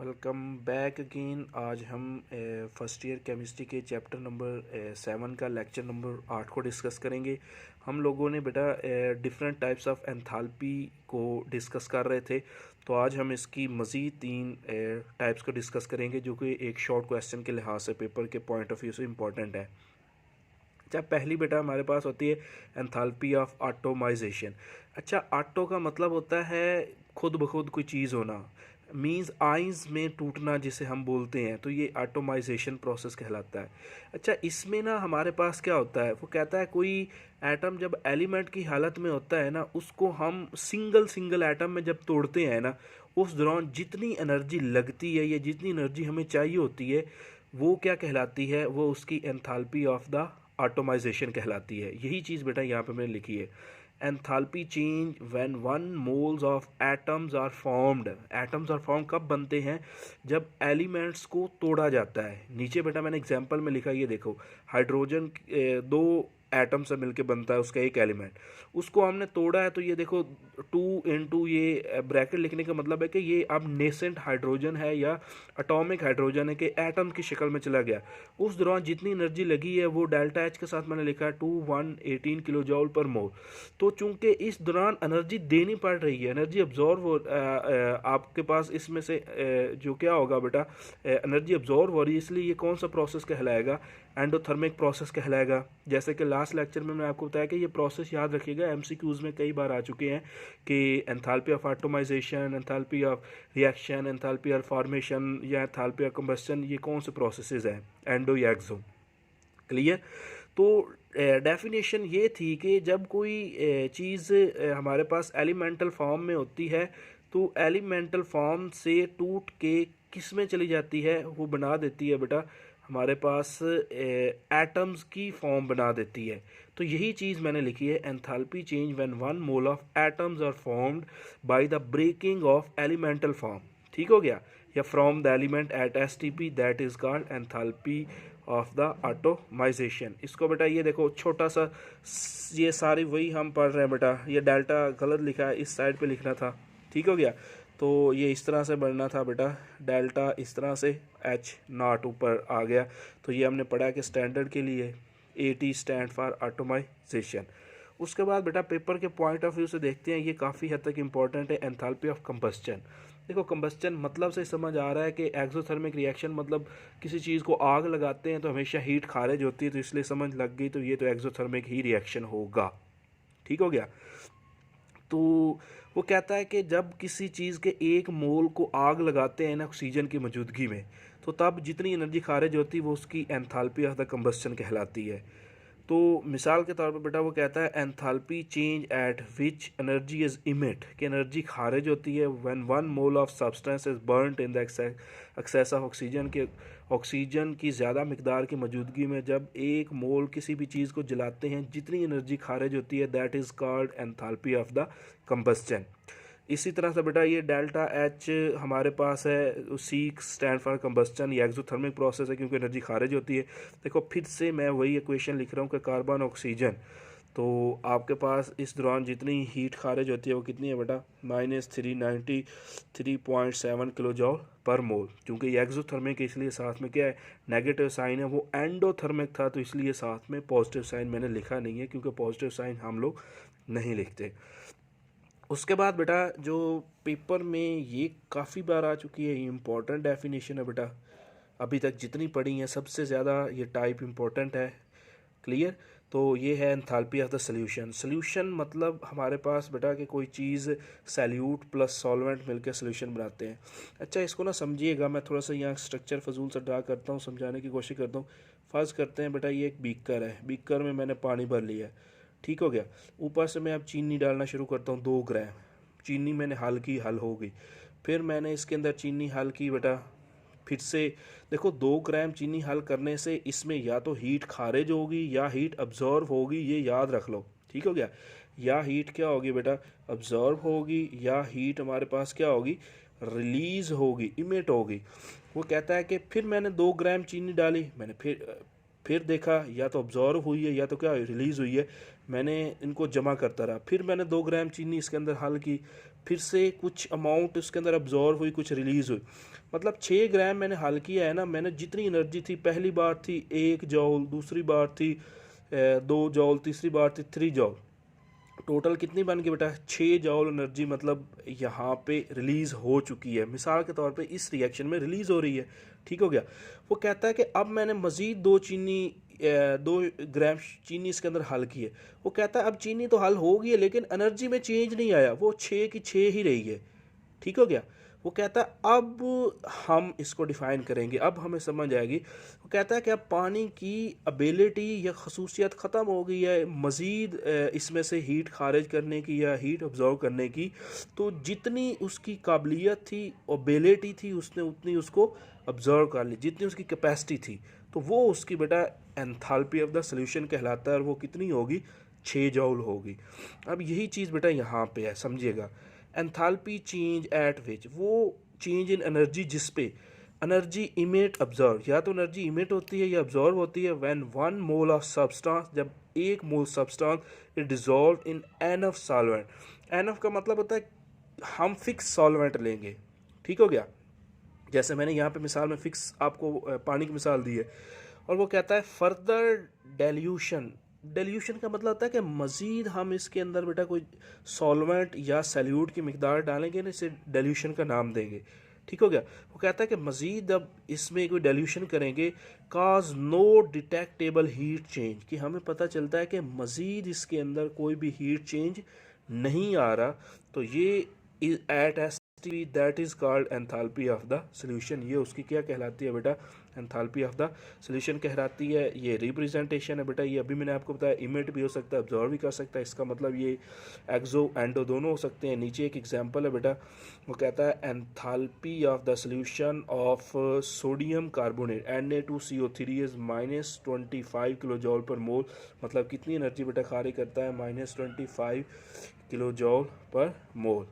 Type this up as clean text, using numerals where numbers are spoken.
Welcome back again. आज हम first year chemistry के चैप्टर नंबर 7 का लेक्चर नंबर 8 को डिस्कस करेंगे। हम लोगों ने बेटा डिफरेंट टाइप्स ऑफ एंथैल्पी को डिस्कस कर रहे थे, तो आज हम इसकी मज़ीद 3 टाइप्स को डिस्कस करेंगे जो कि एक शॉर्ट क्वेश्चन के लिहाज से पेपर के पॉइंट ऑफ व्यू से इम्पॉर्टेंट है। अच्छा, पहली बेटा हमारे पास होती है एंथैल्पी ऑफ एटोमाइजेशन। अच्छा, आटो का मतलब होता है खुद ब खुद कोई चीज़ होना, मींस आइंस में टूटना जिसे हम बोलते हैं, तो ये एटोमाइजेशन प्रोसेस कहलाता है। अच्छा, इसमें ना हमारे पास क्या होता है, वो कहता है कोई एटम जब एलिमेंट की हालत में होता है ना, उसको हम सिंगल सिंगल एटम में जब तोड़ते हैं ना, उस दौरान जितनी एनर्जी लगती है या जितनी एनर्जी हमें चाहिए होती है वो क्या कहलाती है, वो उसकी एंथैल्पी ऑफ द एटोमाइजेशन कहलाती है। यही चीज़ बेटा यहाँ पे मैंने लिखी है, enthalpy change when 1 moles of atoms are formed. Atoms are form कब बनते हैं, जब एलिमेंट्स को तोड़ा जाता है। नीचे बेटा मैंने एग्जांपल में लिखा, ये देखो हाइड्रोजन 2 एटम से मिलके बनता है उसका एक एलिमेंट, उसको हमने तोड़ा है, तो ये देखो 2 ये ब्रैकेट लिखने का मतलब है कि ये अब नेसेंट हाइड्रोजन है या एटॉमिक हाइड्रोजन है कि एटम की शक्ल में चला गया। उस दौरान जितनी एनर्जी लगी है वो डेल्टा एच के साथ मैंने लिखा है 2118 किलो जॉल पर मोल। तो चूंकि इस दौरान एनर्जी देनी पड़ रही है, एनर्जी अब्जॉर्व हो आपके पास इसमें से जो क्या होगा बेटा, एनर्जी अब्जॉर्व हो रही है, इसलिए ये कौन सा प्रोसेस कहलाएगा, एंडोथर्मिक प्रोसेस कहलाएगा। जैसे कि लास्ट लेक्चर में मैं आपको बताया कि ये प्रोसेस याद रखिएगा, एमसीक्यूज में कई बार आ चुके हैं कि enthalpy of atomization, enthalpy of reaction, enthalpy of formation या एंथैल्पी ऑफ कंबस्शन, ये कौन से प्रोसेसेस हैं, एंडो या एक्सो। क्लियर। तो डेफिनेशन ये थी कि जब कोई चीज़ हमारे पास एलिमेंटल फॉर्म में होती है तो एलिमेंटल फॉर्म से टूट के किस में चली जाती है, वो बना देती है बेटा हमारे पास एटम्स की फॉर्म बना देती है। तो यही चीज़ मैंने लिखी है, enthalpy change when 1 mole of atoms are formed by the breaking of elemental form. ठीक हो गया, या from the element at STP, that is called enthalpy of the atomization. इसको बेटा ये देखो छोटा सा, ये सारी वही हम पढ़ रहे हैं बेटा, ये डेल्टा गलत लिखा है, इस साइड पे लिखना था। ठीक हो गया, तो ये इस तरह से बनना था बेटा, डेल्टा इस तरह से, एच नॉट ऊपर आ गया। तो ये हमने पढ़ा कि स्टैंडर्ड के लिए AT स्टैंड फॉर एटोमाइजेशन। उसके बाद बेटा पेपर के पॉइंट ऑफ व्यू से देखते हैं, ये काफ़ी हद तक इंपॉर्टेंट है, एंथैल्पी ऑफ कंबस्चन। देखो कंबस्चन मतलब से समझ आ रहा है कि एक्सोथर्मिक रिएक्शन मतलब किसी चीज़ को आग लगाते हैं तो हमेशा हीट खारिज होती है, तो इसलिए समझ लग गई, तो ये तो एक्सोथर्मिक ही रिएक्शन होगा। ठीक हो गया। तो वो कहता है कि जब किसी चीज़ के 1 मोल को आग लगाते हैं ना ऑक्सीजन की मौजूदगी में, तो तब जितनी एनर्जी खारिज होती है वो उसकी एंथैल्पी ऑफ द कंबस्चन कहलाती है। तो मिसाल के तौर पर बेटा वो कहता है enthalpy change at which energy is emit, कि एनर्जी खारिज होती है when 1 mole of substance is burned in the excess of oxygen, के ऑक्सीजन की ज़्यादा मकदार की मौजूदगी में जब 1 मोल किसी भी चीज़ को जलाते हैं, जितनी एनर्जी खारिज होती है that is called enthalpy of the combustion. इसी तरह से बेटा ये डेल्टा एच हमारे पास है, सी स्टैंड फॉर कंबस्चन, ये एक्सोथर्मिक प्रोसेस है क्योंकि एनर्जी खारिज होती है। देखो फिर से मैं वही इक्वेशन लिख रहा हूँ कि कार्बन ऑक्सीजन, तो आपके पास इस दौरान जितनी हीट खारिज होती है वो कितनी है बेटा, -393.7 किलो जॉल पर मोल। क्योंकि ये एक्सोथर्मिक है इसलिए साथ में क्या है, नेगेटिव साइन है, वो एंडोथर्मिक था तो इसलिए साथ में पॉजिटिव साइन मैंने लिखा नहीं है, क्योंकि पॉजिटिव साइन हम लोग नहीं लिखते। उसके बाद बेटा जो पेपर में ये काफ़ी बार आ चुकी है, ये इम्पोर्टेंट डेफिनेशन है बेटा, अभी तक जितनी पढ़ी है सबसे ज़्यादा ये टाइप इम्पोर्टेंट है। क्लियर। तो ये है enthalpy of the solution. Solution मतलब हमारे पास बेटा कि कोई चीज़ सैल्यूट प्लस सॉल्वेंट मिलकर सोल्यूशन बनाते हैं। अच्छा, इसको ना समझिएगा, मैं थोड़ा सा यहाँ स्ट्रक्चर फजूल सा ड्रा करता हूँ, समझाने की कोशिश करता हूँ। फ़र्ज़ करते हैं बेटा ये एक बीकर है, बीकर में मैंने पानी भर लिया है। ठीक हो गया। ऊपर से मैं अब चीनी डालना शुरू करता हूँ, 2 ग्राम चीनी मैंने हल की, हल हो गई। फिर मैंने इसके अंदर चीनी हल की बेटा, फिर से देखो 2 ग्राम चीनी हल करने से इसमें या तो हीट खारिज होगी या हीट अब्जॉर्व होगी, ये याद रख लो। ठीक हो गया, या हीट क्या होगी बेटा, अब्जॉर्व होगी, या हीट हमारे पास क्या होगी, रिलीज होगी, इमिट होगी। वो कहता है कि फिर मैंने 2 ग्राम चीनी डाली, मैंने फिर देखा या तो अब्जॉर्व हुई है या तो क्या रिलीज़ हुई है, मैंने इनको जमा करता रहा। फिर मैंने 2 ग्राम चीनी इसके अंदर हल की, फिर से कुछ अमाउंट उसके अंदर अब्जॉर्व हुई, कुछ रिलीज़ हुई। मतलब 6 ग्राम मैंने हल किया है ना, मैंने जितनी एनर्जी थी, पहली बार थी 1 जॉल, दूसरी बार थी 2 जॉल, तीसरी बार थी 3 जॉल, टोटल कितनी बन गई बेटा 6 जॉल एनर्जी मतलब यहाँ पे रिलीज़ हो चुकी है। मिसाल के तौर पे इस रिएक्शन में रिलीज़ हो रही है। ठीक हो गया। वो कहता है कि अब मैंने मज़ीद 2 ग्राम चीनी इसके अंदर हल की है। वो कहता है अब चीनी तो हल हो गई है लेकिन एनर्जी में चेंज नहीं आया, वो 6 की 6 ही रही है। ठीक हो गया। वो कहता है अब हम इसको डिफ़ाइन करेंगे, अब हमें समझ आएगी। वो कहता है कि अब पानी की एबिलिटी या खसूसियत ख़त्म हो गई है मज़ीद इसमें से हीट खारिज करने की या हीट ऑब्जॉर्व करने की, तो जितनी उसकी काबिलियत थी, एबिलिटी थी, उसने उतनी उसको ऑब्जर्व कर ली, जितनी उसकी कैपेसिटी थी, तो वो उसकी बेटा एंथैल्पी ऑफ द सॉल्यूशन कहलाता है। और वो कितनी होगी 6 जूल होगी। अब यही चीज़ बेटा यहाँ पे है, समझिएगा। एंथैल्पी चेंज एट विच, वो चेंज इन एनर्जी जिस पे एनर्जी इमिट ऑब्जर्व, या तो एनर्जी इमिट होती है या ऑब्जर्व होती है व्हेन 1 मोल ऑफ सब्सटेंस, जब 1 mole substance is dissolve in enough solvent. Enough का मतलब होता है हम फिक्स सॉल्वेंट लेंगे। ठीक हो गया। जैसे मैंने यहाँ पे मिसाल में फिक्स आपको पानी की मिसाल दी है। और वो कहता है फर्दर डेल्यूशन, डेल्यूशन का मतलब होता है कि मज़ीद हम इसके अंदर बेटा कोई सॉल्वेंट या सैल्यूट की मिकदार डालेंगे ना, इसे डेल्यूशन का नाम देंगे। ठीक हो गया। वो कहता है कि मज़ीद अब इसमें कोई डेल्यूशन करेंगे, काज नो डिटेक्टेबल हीट चेंज, कि हमें पता चलता है कि मज़ीद इसके अंदर कोई भी हीट चेंज नहीं आ रहा, तो ये at S that is called enthalpy of the solution. ये उसकी क्या कहलाती है बेटा, एंथैल्पी ऑफ द सॉल्यूशन कहलाती है। ये रिप्रेजेंटेशन है बेटा, ये अभी मैंने आपको बताया इमिट भी हो सकता है, ऑब्जर्व भी कर सकता है। इसका मतलब ये एक्सो एंडो दोनों हो सकते हैं। नीचे एक एग्जांपल है बेटा, वो कहता है enthalpy of the solution of sodium carbonate Na2CO3 is -25 kilo जॉल पर मोल। मतलब कितनी एनर्जी बेटा खारिज करता है, -25 किलो जॉल पर मोल।